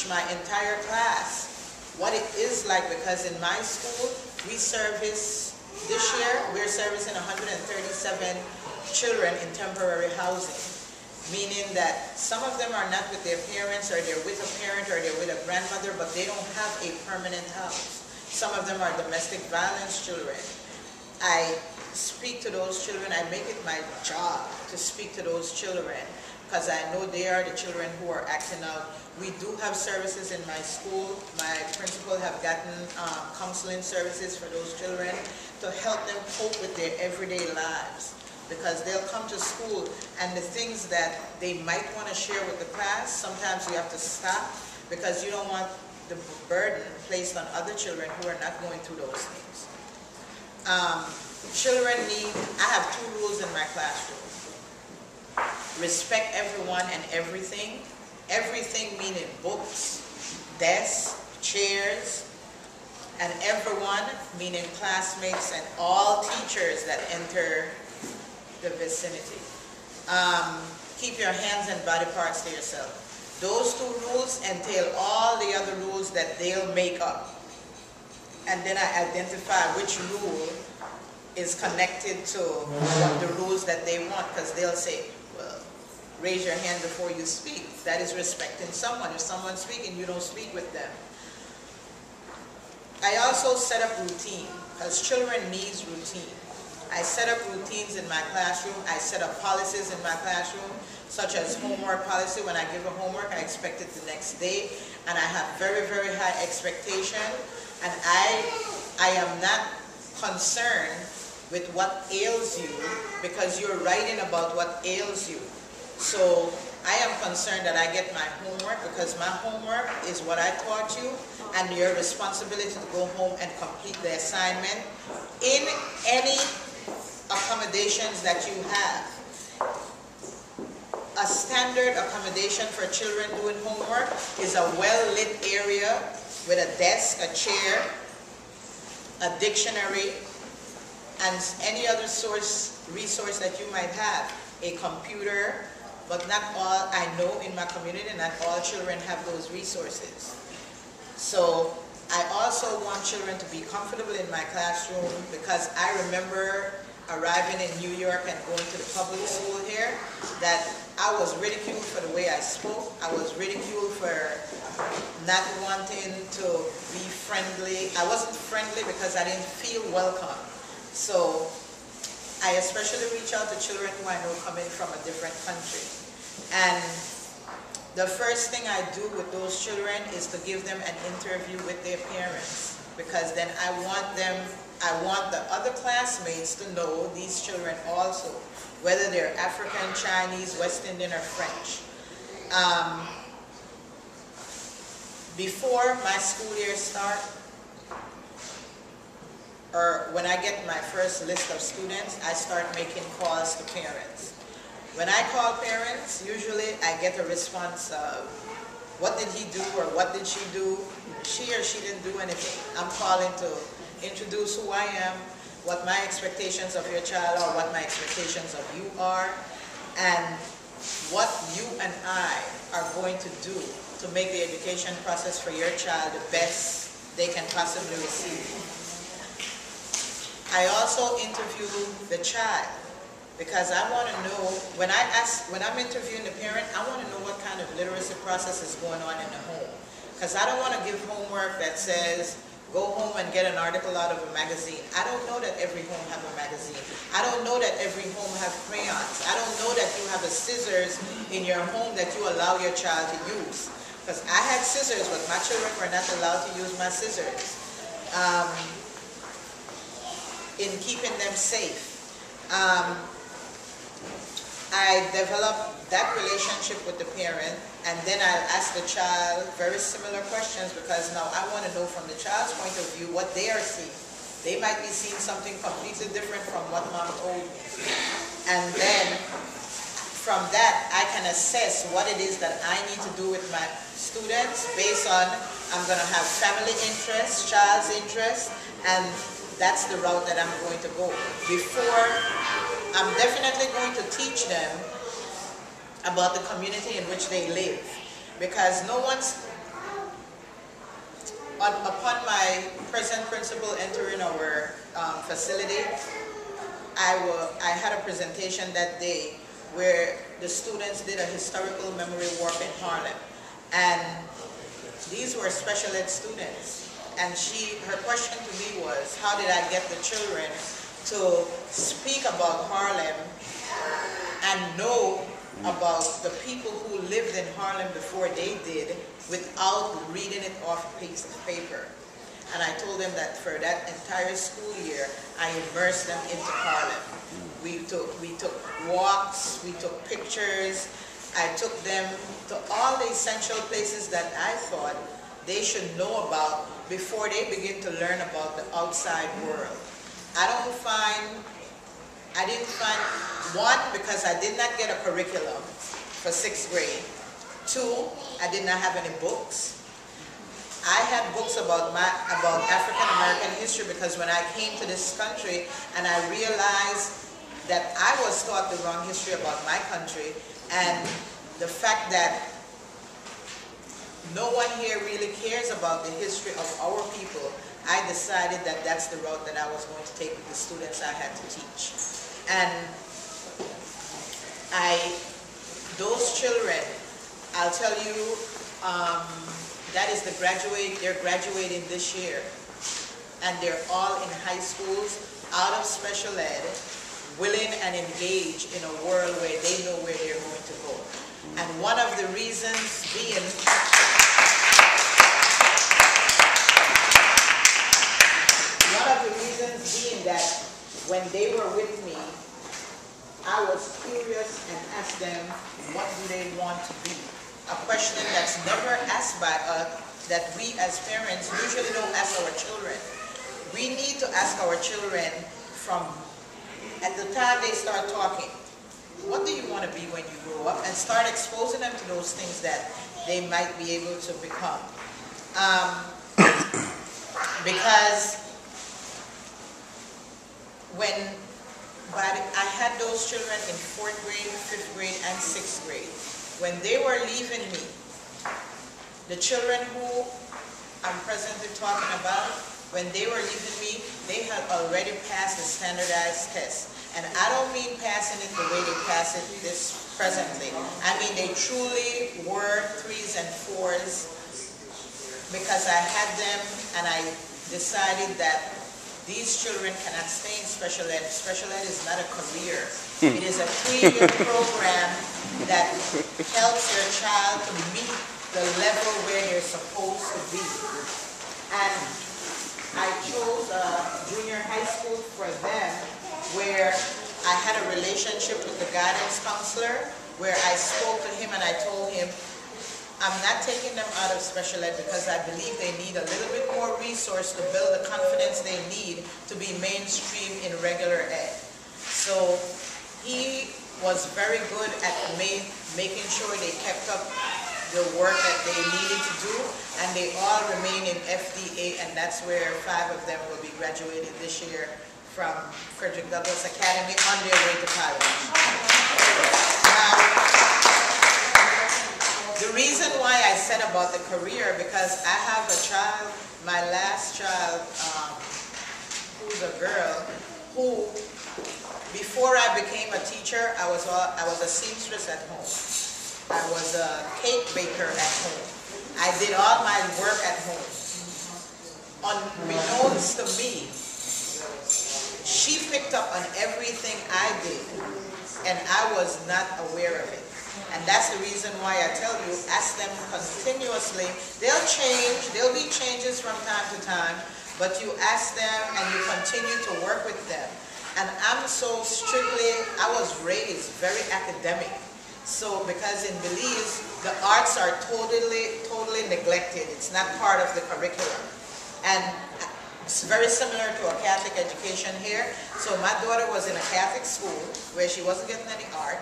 teach my entire class what it is like, because in my school, we service, this year, we're servicing 137 children in temporary housing, meaning that some of them are not with their parents, or they're with a parent, or they're with a grandmother, but they don't have a permanent house. Some of them are domestic violence children. I speak to those children. I make it my job to speak to those children, because I know they are the children who are acting out. We do have services in my school. My principal have gotten counseling services for those children to help them cope with their everyday lives, because they'll come to school and the things that they might want to share with the class, sometimes you have to stop, because you don't want the burden placed on other children who are not going through those things. Children need, I have 2 rules in my classroom. Respect everyone and everything. Everything meaning books, desks, chairs, and everyone meaning classmates and all teachers that enter the vicinity. Keep your hands and body parts to yourself. Those 2 rules entail all the other rules that they'll make up. And then I identify which rule is connected to the rules that they want, because they'll say, well, raise your hand before you speak. That is respecting someone. If someone's speaking, you don't speak with them. I also set up routine, because children need routine. I set up routines in my classroom. I set up policies in my classroom, such as homework policy. When I give a homework, I expect it the next day, and I have very, very high expectation. And I am not concerned with what ails you, because you're writing about what ails you. So I am concerned that I get my homework, because my homework is what I taught you, and your responsibility to go home and complete the assignment in any accommodations that you have. A standard accommodation for children doing homework is a well-lit area with a desk, a chair, a dictionary, and any other resource that you might have, a computer, but not all, I know in my community, not all children have those resources. So I also want children to be comfortable in my classroom, because I remember arriving in New York and going to the public school here, that I was ridiculed for the way I spoke. I was ridiculed for not wanting to be friendly. I wasn't friendly because I didn't feel welcome. So I especially reach out to children who I know coming from a different country. And the first thing I do with those children is to give them an interview with their parents, because then I want the other classmates to know these children also, whether they're African, Chinese, West Indian, or French. Before my school year starts, or when I get my first list of students, I start making calls to parents. When I call parents, usually I get a response of, what did he do or what did she do? She or she didn't do anything. I'm calling to introduce who I am, what my expectations of your child are, what my expectations of you are, and what you and I are going to do to make the education process for your child the best they can possibly receive. I also interview the child, because I want to know, when I'm interviewing the parent, I want to know what kind of literacy process is going on in the home. Because I don't want to give homework that says, go home and get an article out of a magazine. I don't know that every home have a magazine. I don't know that every home have crayons. I don't know that you have a scissors in your home that you allow your child to use. Because I had scissors, but my children were not allowed to use my scissors. In keeping them safe. I develop that relationship with the parent, and then I ask the child very similar questions, because now I want to know from the child's point of view what they are seeing. They might be seeing something completely different from what mom told me. And then from that, I can assess what it is that I need to do with my students based on, I'm going to have family interest, child's interest, and that's the route that I'm going to go. Before, I'm definitely going to teach them about the community in which they live, because no one's upon my present principal entering our facility, I had a presentation that day where the students did a historical memory walk in Harlem. And these were special ed students. And her question to me was, how did I get the children to speak about Harlem and know about the people who lived in Harlem before they did without reading it off a piece of paper. And I told them that for that entire school year, I immersed them into Harlem. We took walks, we took pictures, I took them to all the essential places that I thought they should know about before they begin to learn about the outside world. I didn't find, one, because I did not get a curriculum for 6th grade. 2, I did not have any books. I had books about African American history because when I came to this country and I realized that I was taught the wrong history about my country, and the fact that no one here really cares about the history of our people, I decided that that's the route that I was going to take with the students I had to teach. And those children, I'll tell you, that is they're graduating this year. And they're all in high schools, out of special ed, willing and engaged in a world where they know where they're going to go. And one of the reasons being, that when they were with me, I was curious and asked them, what do they want to be? A question that's never asked by us, that we as parents usually don't ask our children. We need to ask our children from, at the time they start talking, what do you want to be when you grow up? And start exposing them to those things that they might be able to become. Because I had those children in 4th grade, 5th grade, and 6th grade. When they were leaving me, the children who I'm presently talking about, when they were leaving me, they had already passed the standardized test. And I don't mean passing it the way they pass it this presently. I mean they truly were 3s and 4s because I had them and I decided that these children cannot stay in special ed. Special ed is not a career. It is a 3-year program that helps your child to meet the level where they're supposed to be. And I chose a junior high school for them where I had a relationship with the guidance counselor where I spoke to him and I told him, I'm not taking them out of special ed because I believe they need a little bit more resource to build the confidence they need to be mainstream in regular ed. So he was very good at making sure they kept up the work that they needed to do, and they all remain in FDA, and that's where 5 of them will be graduating this year from Frederick Douglass Academy on their way to college. The reason why I said about the career, because I have a child, my last child, who's a girl, who, before I became a teacher, I was a seamstress at home. I was a cake baker at home. I did all my work at home. Unbeknownst to me, she picked up on everything I did, and I was not aware of it. And that's the reason why I tell you, ask them continuously. They'll change, there'll be changes from time to time, but you ask them and you continue to work with them. And I'm so strictly, I was raised very academic. So because in Belize, the arts are totally neglected. It's not part of the curriculum. And it's very similar to a Catholic education here. So my daughter was in a Catholic school where she wasn't getting any art.